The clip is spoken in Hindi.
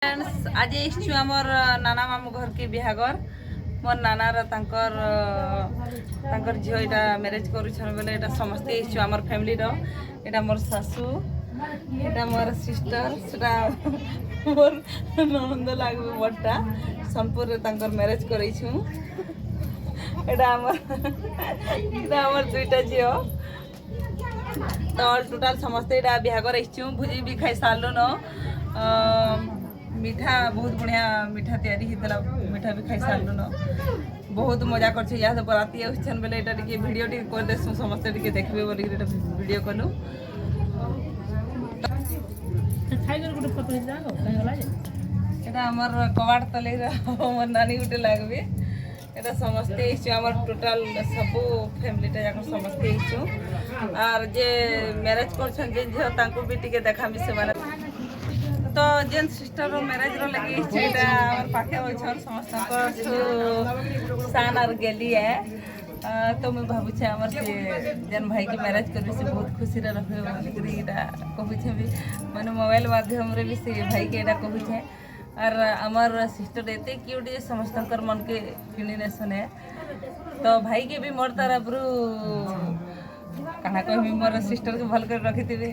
फ्रेंड्स आज आइछु आमर नाना मामू घर के बिहागर मोर नानार तांकर झियो एटा मैरिज करूछन बेले एटा समस्ते आइछु आमर फैमिली रो एटा मोर सासू एटा मोर सिस्टर सेटा मोर ननंद लागबे बट्टा सोनपुर रे तांकर मैरिज करैछु एटा आमर दुईटा झियो तो ऑल टोटल समस्ते एटा बिहागर आइछु भुजी भी खाई सारलो न मीठा बहुत बढ़िया मीठा तैयारी होता मीठा भी खाई सारू न बहुत मजा कर बराती आसन बेले ये वीडियो टी कर देसु समस्ते देखबे बोली वीडियो कलु एटा हमर कबाड़ तले हमर नानी गुटे लागबे एटा समस्ते हमर टोटल सब फैमिलीटा जाक समस्ते आर जे मैरिज करछन जे झियो तांको भी टिके देखामी से माने तो जेन सिस्टर मैरिज रो लगी एटा हमर पाखे होछन समस्त सान आर गेली है तो मैं भाबु छे हमर से जेन भाई के मैरिज करबी से बहुत खुशी रे रखबे बोली एटा कहू छे भी माने मोबाइल माध्यम रे भी से भाई के एटा कहू छे और हमर सिस्टर एते क्यूट समस्तकर मन के किनी ने सुने तो भाई के भी मोर तरफ रु कहा कहबी मोर सिस्टर के भल कर रखिथिबे।